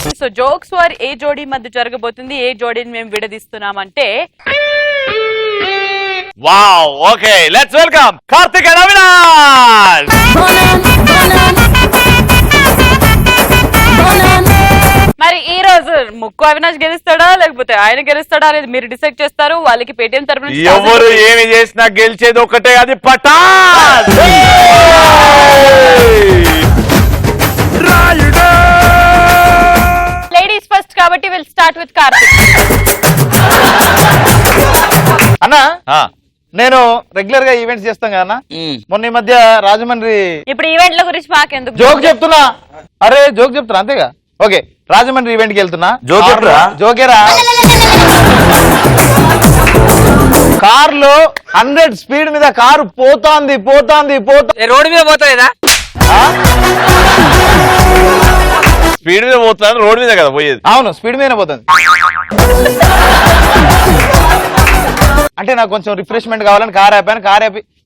So jokes war ఏ జోడీ మధ్య జరగబోతుంది, ఏ జోడీని మేము విడదీస్తున్నామంటే wow okay let's welcome Karthik and Avinash. మరి ఈ రోజు ముక్కు అవినాష్ గెలుస్తాడా లేకపోతే ఆయన గెలుస్తాడా అనేది మీరు డిసైడ్ చేస్తారు. వాళ్ళకి పేటిఎం తరపున ఎవరు ఏమి చేసినా గెలిచేది ఒకటే, అది పటాన్. లేడీస్ ఫస్ట్ కాబట్టి విల్ స్టార్ట్ విత్ కార్తిక్. అన్నా నేను రెగ్యులర్ గా ఈవెంట్స్ చేస్తాం కదా, మొన్న ఈ మధ్య రాజమండ్రి ఇప్పుడు ఈవెంట్ల గురించి మాకెందుకు, జోక్ చెప్తున్నా. అరే జోక్ చెప్తున్నా అంతేగా. ఓకే రాజమండ్రి ఈవెంట్ కి వెళ్తున్నా. జోకేరా కార్ లో 100 స్పీడ్ మీద కారు పోతాంది రోడ్డు మీద పోతాయిదా? స్పీడ్ మీద పోతాను, రోడ్ మీద కదా పోయేది. అవును స్పీడ్ మీద పోతుంది. అంటే నాకు కొంచెం రిఫ్రెష్మెంట్ కావాలని కార్ ఆపాను.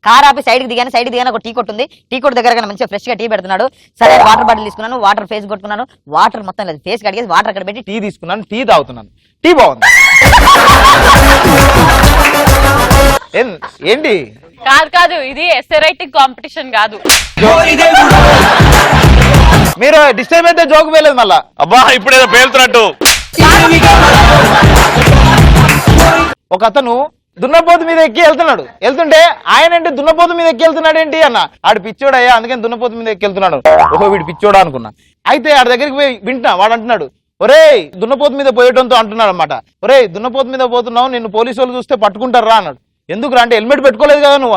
కార్ ఆపి సైడ్ కి దిగాను ఒక టీ కొట్టు ఉంది. టీ కొట్టు దగ్గర మంచిగా ఫ్రెష్ గా టీ పెడుతున్నాడు. సరే వాటర్ బాటిల్ తీసుకున్నాను, వాటర్ ఫేస్ కొట్టుకున్నాను, వాటర్ మొత్తం లేదు ఫేస్ కడిగేసి వాటర్ అక్కడ పెట్టి టీ తీసుకున్నాను, టీ తాగుతున్నాను. టీ బాగుంది. ఏంటి కాదు ఇది ఎస్ఏ రైటింగ్ కాంపిటీషన్ కాదు. మీరు డిస్టర్బ్ అయితే జోక్ వేయలేదు మళ్ళా. అబ్బా ఇప్పుడేదో పేలుతున్నట్టు. ఒక అతను దున్నపోతు మీద ఎక్కి వెళ్తుంటే ఆయన అంటే దున్నపోతు మీద ఎక్కి వెళ్తున్నాడు ఏంటి అన్న. ఆడు పిచ్చోడయ్యా అందుకని దున్నపోతు మీద ఎక్కి వెళ్తున్నాడు. ఓహో వీడు పిచ్చోడా అనుకున్నా. అయితే ఆడి దగ్గరికి పోయి వింటున్నా, వాడు అంటున్నాడు ఒరే దున్నపోతు మీద పోయేటంతో అంటున్నాడు అనమాట. ఒరే దున్నపోతు మీద పోతున్నావు, నిన్ను పోలీసు వాళ్ళు చూస్తే పట్టుకుంటారా అన్నాడు. ఎందుకు రా అంటే హెల్మెట్ పెట్టుకోలేదు కదా నువ్వు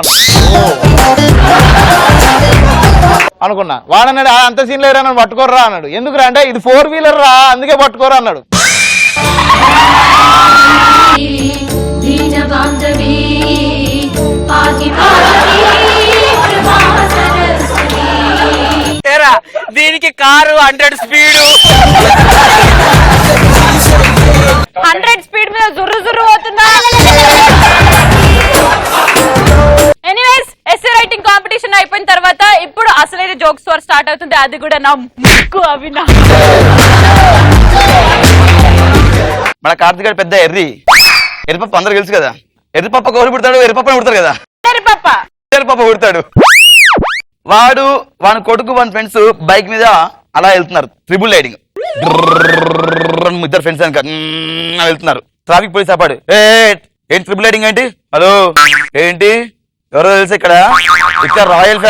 అనుకున్నా. వాడన్నాడు అంత సీన్ లేరా నన్ను పట్టుకోర్రా అన్నాడు. ఎందుకు రా అంటే ఇది 4 వీలర్ రా అందుకే పట్టుకోరా అన్నాడు. దీనికి కారు 100 స్పీడు 100 స్పీడ్ మీద జుర్రు పోతున్నా. ఎనీవేస్ ఎస్ఏ రైటింగ్ కాంపిటీషన్ అయిపోయిన తర్వాత ఇప్పుడు అసలైన జోక్స్ వార్ స్టార్ట్ అవుతుంది. అది కూడా నా ముక్కు అవినాష్. మన కార్తిక్ గారు పెద్ద ఎర్రిపప్ప అందరు తెలుసు కదా. ఎర్రిపప్ప గౌరి పుడతాడు, ఎర్రిపప్పని పుడతారు కదా. ఎర్రిపప్ప పుడతాడు. వాని కొడుకు వాని ఫ్రెండ్స్ బైక్ మీద అలా వెళ్తున్నారు. Triple riding. ఇద్దరు ఫ్రెండ్స్ అనుక వెళ్తున్నారు. ట్రాఫిక్ పోలీస్ ఆపాడు. ఏంటి ట్రిపుల్ రైడింగ్ ఏంటి? హలో ఏంటి ఎవరో తెలుసు ఇక్కడ రాయల్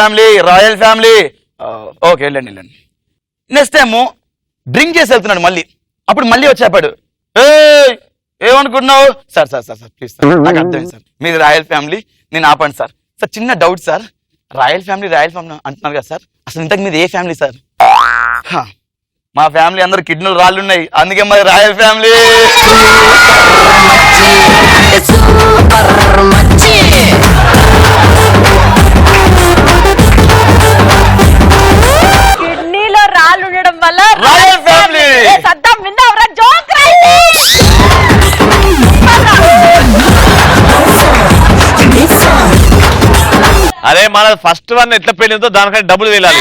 ఫ్యామిలీ. ఓకే వెళ్ళండి. నెక్స్ట్ టైమ్ డ్రింక్ చేసి వెళ్తున్నాడు మళ్ళీ. అప్పుడు మళ్ళీ వచ్చి ఆపాడు. ఏమనుకుంటున్నావు? సార్ ప్లీజ్ సార్ నాకు అర్థమైంది సార్, మీరు రాయల్ ఫ్యామిలీ, నేను ఆపండి సార్. చిన్న డౌట్ సార్, రాయల్ ఫ్యామిలీ అంటున్నారు కదా సార్, అసలు ఇంతకు మీద ఏ ఫ్యామిలీ సార్? మా ఫ్యామిలీ అందరు కిడ్నీలు రాళ్ళు ఉన్నాయి, అందుకే మరి రాయల్ ఫ్యామిలీ. కిడ్నీలో రాళ్ళు ఉండడం వల్ల రాయల్ ఫ్యామిలీ. సద్దాం విన్నావురా జోక్ అరే మన ఫస్ట్ వన్ ఎట్లా పెళ్ళిందో దానికంటే డబ్బులు వేయాలి.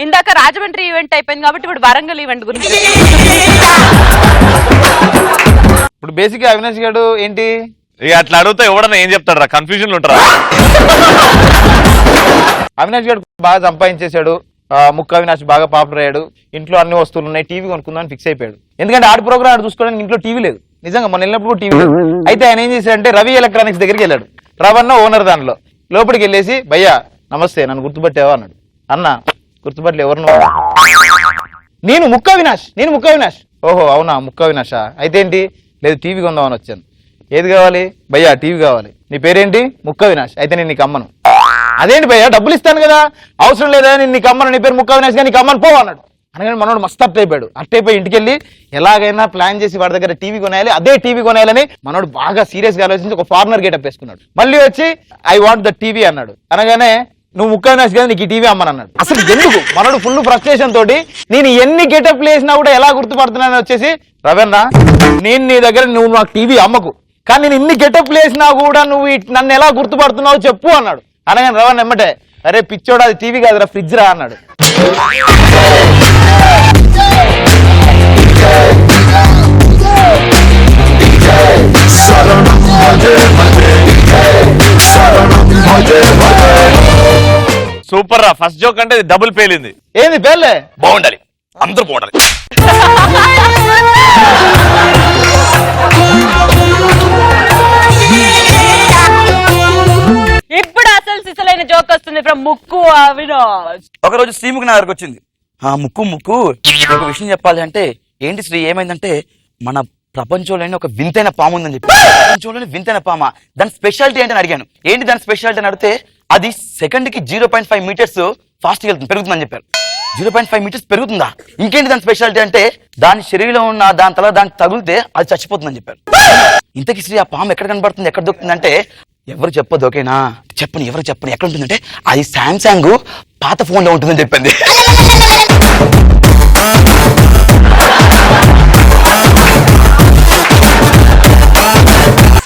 ఇందాక రాజమండ్రి ఈవెంట్ అయిపోయింది కాబట్టి ఇప్పుడు వరంగల్ ఈవెంట్ గురించి. ఇప్పుడు బేసిక్ అవినాష్ గారు ఏంటి ఇక అట్లా అడిగితే ఎవడన్నా ఏం చెప్తాడు రా, కన్ఫ్యూజన్ ఉంటారా? అవినాష్ గారు బాగా సంపాదించేశాడు, ముక్కు అవినాష్ బాగా పాపులర్ అయ్యాడు, ఇంట్లో అన్ని వస్తువులు ఉన్నాయి, టీవీ కొనుక్కుందామని ఫిక్స్ అయిపోయాడు. ఎందుకంటే ఆడి ప్రోగ్రామ్ ఆడు చూసుకోవడానికి ఇంట్లో టీవీ లేదు. నిజంగా మన వెళ్ళినప్పుడు టీవీ లేదు. అయితే ఆయన ఏం చేశాడంటే రవి ఎలక్ట్రానిక్స్ దగ్గరికి వెళ్ళాడు. రవన్న ఓనర్ దానిలో. లోపలికి వెళ్ళేసి భయ్యా నమస్తే నన్ను గుర్తుపట్టావా అన్నాడు. అన్న గుర్తుపట్టలే ఎవరు? నేను ముక్కు అవినాష్. ఓహో అవునా ముక్కు అవినాషా, అయితే ఏంటి? లేదు టీవీ కొందామని వచ్చాను. ఏది కావాలి? భయ్యా టీవీ కావాలి. నీ పేరేంటి? ముక్కు అవినాష్. అయితే నేను నీకు అమ్మను. అదేంటి భయ్యా డబ్బులు ఇస్తాను కదా. అవసరం లేదా, నేను నీకు అమ్మను, నీ పేరు ముక్కు అవినాష్ గా నీకు అమ్మను పో అన్నాడు. అనగానే మనోడు మస్తు అట్టయిపోయి ఇంటికి వెళ్ళి ఎలాగైనా ప్లాన్ చేసి వాడి దగ్గర టీవీ కొనేయాలి, అదే టీవీ కొనేయాలని మనోడు బాగా సీరియస్ గా ఆలోచించి ఒక ఫారినర్ గెటప్ వేసుకున్నాడు. మళ్ళీ వచ్చి ఐ వాంట్ ద టీవీ అన్నాడు. అనగానే నువ్వు ముక్కు అవినాష్ కదా నీకు ఈ టీవీ అమ్మని అన్నాడు. అసలు ఎందుకు మనోడు ఫుల్ ఫ్రస్ట్రేషన్ తోటి నేను ఎన్ని గెటప్లు వేసినా కూడా ఎలా గుర్తుపడుతున్నాను వచ్చేసి రవన్న నేను నీ దగ్గర నువ్వు నాకు టీవీ అమ్మకు, కానీ నేను ఇన్ని గెటప్లు వేసినా కూడా నువ్వు నన్ను ఎలా గుర్తుపడుతున్నావు చెప్పు అన్నాడు. అనగానే రవణ ఎమ్మటే అరే పిచ్చోడా అది టీవీ కాదురా ఫ్రిడ్జ్ రా అన్నాడు. సూపర్ రా, ఫస్ట్ జోక్ అంటే డబుల్ పేలింది. ఏంది పేర్లే? బాగుండాలి, అందరూ బాగుండాలి. ఇప్పుడు అసలు సిసలైన జోక్ వస్తుంది ఫ్రమ్ ముక్కు అవినాష్. ఒకరోజు శ్రీముఖి నా దగ్గరకు వచ్చింది. ముక్కు ఒక విషయం చెప్పాలి అంటే, ఏంటి శ్రీ ఏమైందంటే, మన ప్రపంచంలోనే ఒక వింతైన పాము ఉందని చెప్పి. ప్రపంచంలోనే వింతైన పామ, దాని స్పెషాలిటీ ఏంటని అడిగాను. ఏంటి దాని స్పెషాలిటీ అని అడిగితే, అది సెకండ్ కి 0.5 మీటర్స్ ఫాస్ట్ గా పెరుగుతుందని చెప్పారు. 0.5 మీటర్స్ పెరుగుతుందా? ఇంకేంటి దాని స్పెషాలిటీ అంటే, దాని శరీరంలో ఉన్న దాని తల దానికి తగిలితే అది చచ్చిపోతుందని చెప్పారు. ఇంతకీ శ్రీ ఆ పాము ఎక్కడ కనబడుతుంది, ఎక్కడ దొరుకుతుంది అంటే, ఎవరు చెప్పదు, ఓకేనా? చెప్పను, ఎవరు చెప్పను. ఎక్కడ ఉంటుందంటే, అది శాంసంగ్ పాత ఫోన్ లో ఉంటుందని చెప్పింది.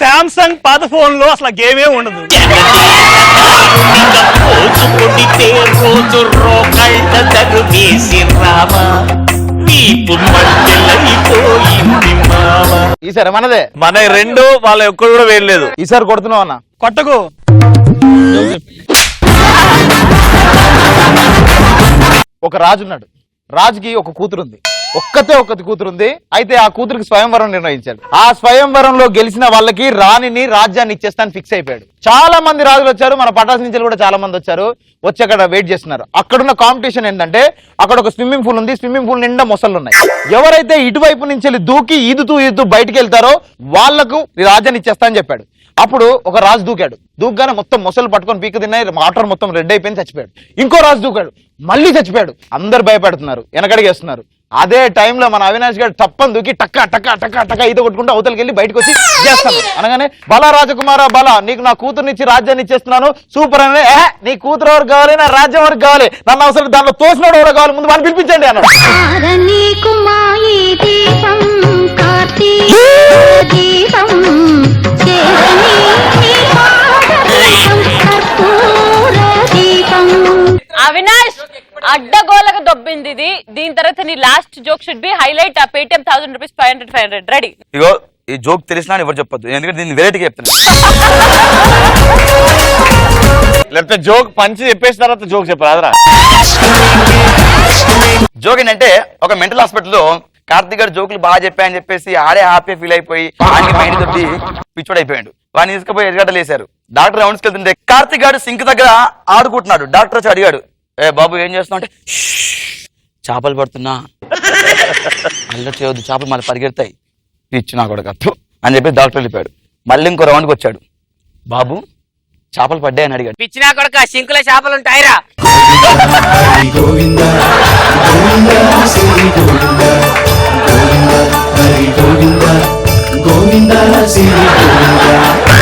శాంసంగ్ పాత ఫోన్ లో అసలు గేమే ఉండదు. ఈసారి మనదే. మన రెండు వాళ్ళ ఒక్కడు కూడా వేయలేదు. ఈసారి కొడుతున్నావు అన్న. కొట్టకు. ఒక రాజు ఉన్నాడు. రాజుకి ఒక కూతురు ఉంది. ఒక్కతే కూతురు ఉంది. అయితే ఆ కూతురికి స్వయంవరం నిర్ణయించాడు. ఆ స్వయంవరంలో గెలిచిన వాళ్ళకి రాణిని, రాజ్యాన్ని ఇచ్చేస్తాను ఫిక్స్ అయిపోయాడు. చాలా మంది రాజులు వచ్చారు, మన పటాస్ నుంచి కూడా చాలా మంది వచ్చారు. వచ్చి అక్కడ వెయిట్ చేస్తున్నారు. అక్కడున్న కాంపిటీషన్ ఏంటంటే, అక్కడ ఒక స్విమ్మింగ్ పూల్ ఉంది. స్విమ్మింగ్ పూల్ నిండా మొసళ్ళు ఉన్నాయి. ఎవరైతే ఇటువైపు నుంచి వెళ్ళి దూకి ఈదుతూ బయటికి వెళ్తారో వాళ్లకు రాజ్యాన్ని ఇచ్చేస్తా అని చెప్పాడు. అప్పుడు ఒక రాజు దూకాడు. దూకగానే మొత్తం మొసలు పట్టుకొని పీక తిన్నాయి. వాటర్ మొత్తం రెడ్ అయిపోయింది, చచ్చిపోయాడు. ఇంకో రాజు దూకాడు, మళ్ళీ చచ్చిపోయాడు. అందరు భయపడుతున్నారు, వెనకడిగేస్తున్నారు. అదే టైంలో మన అవినాష్ గారు టప్పని దూకి టక్క టక్క టక్క టక్క ఈత కొట్టుకుంటూ అవతలకి వెళ్ళి బయటకు వచ్చి చేస్తాను అనగానే, బలా రాజకుమార బలా, నీకు నా కూతురునిచ్చి రాజ్యాన్ని ఇచ్చేస్తున్నాను సూపర్ అని. నీ కూతురు ఎవరికి కావాలి, నా రాజ్యం ఎవరికి కావాలి, నన్ను అవసరం దాంట్లో తోసినోడు ఎవరు కావాలి, ముందు వాళ్ళు పిలిపించండి అన్నాడు. అవినాష్ అడ్డగోలకు దొబ్బింది ఇది. దీని తర్వాత నీ last joke should be highlight. ఆ పేటిఎం 1000 రూపీస్ 500 రెడీ. ఇగో ఈ జోక్ తెలిసినా ఎవరు చెప్పొద్దు, ఎందుకంటే దీన్ని వెరైటీగా చెప్తాను. లేకపోతే జోక్ పంచి చెప్పేసిన తర్వాత జోక్ చెప్పరాదరా. జోక్ ఏంటంటే, ఒక మెంటల్ హాస్పిటల్లో కార్తీక్ గారు జోకులు బాగా చెప్పాయని చెప్పేసి ఆడే హ్యాపీ ఫీల్ అయిపోయి ఆయనకి మైండ్ తోటి పిచ్చోడు అయిపోయాడు. వాడిని తీసుకుపోయి ఎరగడ్డలు వేశారు. డాక్టర్ రౌండ్స్కి వెళ్తుంటే కార్తీక్ గారు సింక్ దగ్గర ఆడుకుంటున్నాడు. డాక్టర్ వచ్చి అడిగాడు, బాబు ఏం చేస్తున్నావు అంటే, చేపలు పడుతున్నా. అల్లరి చేయవద్దు, చేపలు మళ్ళీ పరిగెడతాయి, పిచ్చి నా కూడా కప్పు అని చెప్పి డాక్టర్ వెళ్ళిపోయాడు. మళ్ళీ ఇంకో రౌండ్కి వచ్చాడు. బాబు చేపలు పడ్డాయని అడిగాడు. పిచ్చినా కొడుక సింకుల చేపలు ఉంటాయిరా. గోవింద గోవింద శ్రీ గోవింద గోవింద హరి గోవింద గోవింద శ్రీ గోవింద